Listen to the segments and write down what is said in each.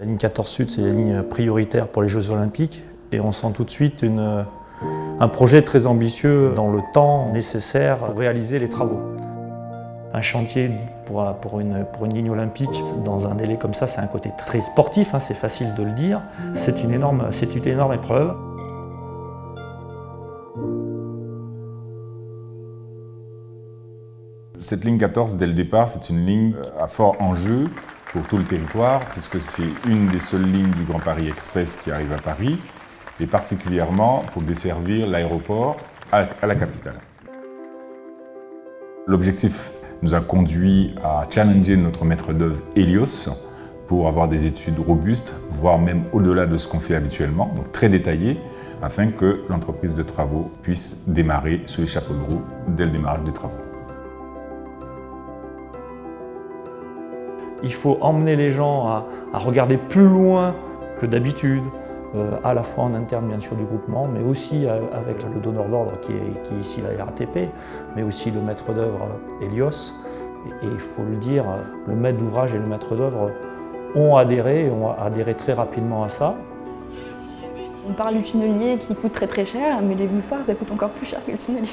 La ligne 14 Sud, c'est la ligne prioritaire pour les Jeux Olympiques et on sent tout de suite un projet très ambitieux dans le temps nécessaire pour réaliser les travaux. Un chantier pour une ligne olympique, dans un délai comme ça, c'est un côté très sportif, hein, c'est facile de le dire. C'est une énorme épreuve. Cette ligne 14, dès le départ, c'est une ligne à fort enjeu pour tout le territoire, puisque c'est une des seules lignes du Grand Paris Express qui arrive à Paris, et particulièrement pour desservir l'aéroport à la capitale. L'objectif nous a conduit à challenger notre maître d'œuvre Helios pour avoir des études robustes, voire même au-delà de ce qu'on fait habituellement, donc très détaillées, afin que l'entreprise de travaux puisse démarrer sous les chapeaux de roue dès le démarrage des travaux. Il faut emmener les gens à regarder plus loin que d'habitude, à la fois en interne bien sûr du groupement, mais aussi avec le donneur d'ordre qui est ici la RATP, mais aussi le maître d'œuvre Helios. Et il faut le dire, le maître d'ouvrage et le maître d'œuvre ont adhéré très rapidement à ça. On parle du tunnelier qui coûte très cher, mais les voussoirs ça coûte encore plus cher que le tunnelier.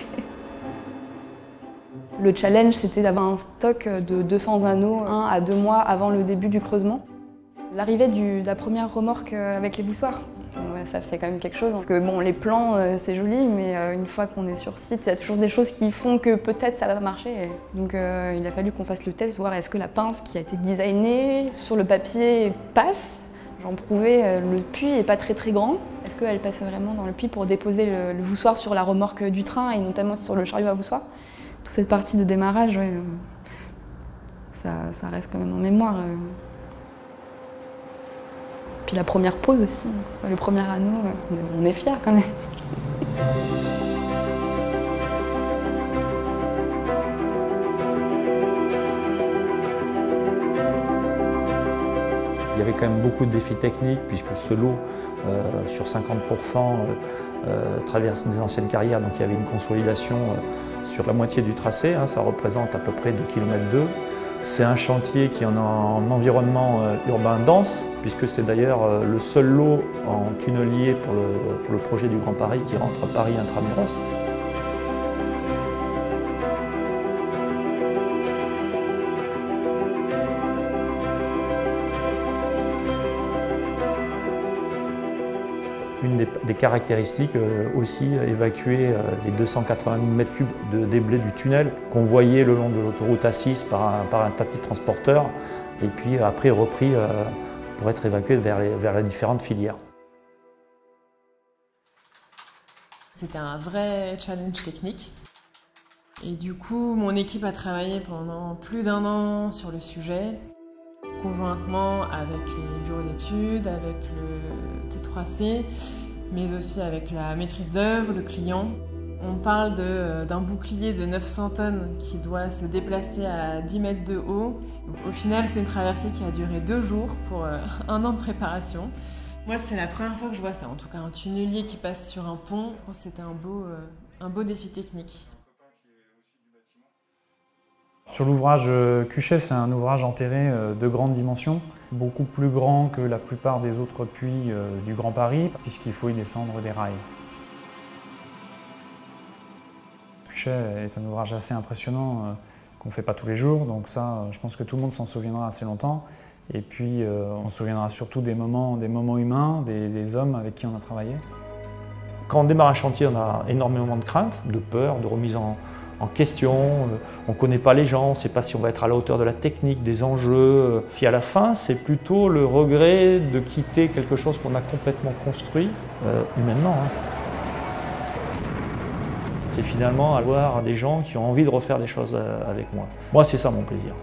Le challenge, c'était d'avoir un stock de 200 anneaux 1 à 2 mois avant le début du creusement. L'arrivée de la première remorque avec les voussoirs, ça fait quand même quelque chose. Parce que bon, les plans, c'est joli, mais une fois qu'on est sur site, il y a toujours des choses qui font que peut-être ça va marcher. Donc il a fallu qu'on fasse le test, voir est-ce que la pince qui a été designée sur le papier passe. J'en prouvais, le puits n'est pas très grand. Est-ce qu'elle passe vraiment dans le puits pour déposer le voussoir sur la remorque du train et notamment sur le chariot à voussoir? Toute cette partie de démarrage, ouais, ça reste quand même en mémoire. Puis la première pose aussi, le premier anneau, on est fiers quand même. Il y avait quand même beaucoup de défis techniques puisque ce lot, sur 50%, traverse des anciennes carrières, donc il y avait une consolidation sur la moitié du tracé, hein, ça représente à peu près 2,2 km. C'est un chantier qui est en environnement urbain dense, puisque c'est d'ailleurs le seul lot en tunnelier pour le projet du Grand Paris qui rentre Paris intramuros. Une des caractéristiques aussi, évacuer les 280 000 m3 de déblais du tunnel qu'on voyait le long de l'autoroute A6 par un tapis de transporteur et puis après repris pour être évacué vers les différentes filières. C'était un vrai challenge technique et du coup mon équipe a travaillé pendant plus d'1 an sur le sujet, conjointement avec les bureaux d'études, avec le T3C, mais aussi avec la maîtrise d'œuvre, le client. On parle d'un bouclier de 900 tonnes qui doit se déplacer à 10 mètres de haut. Donc, au final, c'est une traversée qui a duré 2 jours pour 1 an de préparation. Moi, c'est la première fois que je vois ça, en tout cas un tunnelier qui passe sur un pont. Je pense que c'était un beau défi technique. Sur l'ouvrage Cuchet, c'est un ouvrage enterré de grande dimension, beaucoup plus grand que la plupart des autres puits du Grand Paris, puisqu'il faut y descendre des rails. Cuchet est un ouvrage assez impressionnant qu'on ne fait pas tous les jours, donc ça, je pense que tout le monde s'en souviendra assez longtemps. Et puis, on se souviendra surtout des moments humains, des hommes avec qui on a travaillé. Quand on démarre un chantier, on a énormément de craintes, de peur, de remise en question, on ne connaît pas les gens, on ne sait pas si on va être à la hauteur de la technique, des enjeux. Puis à la fin, c'est plutôt le regret de quitter quelque chose qu'on a complètement construit, humainement. Hein. C'est finalement avoir des gens qui ont envie de refaire des choses avec moi. Moi, c'est ça mon plaisir.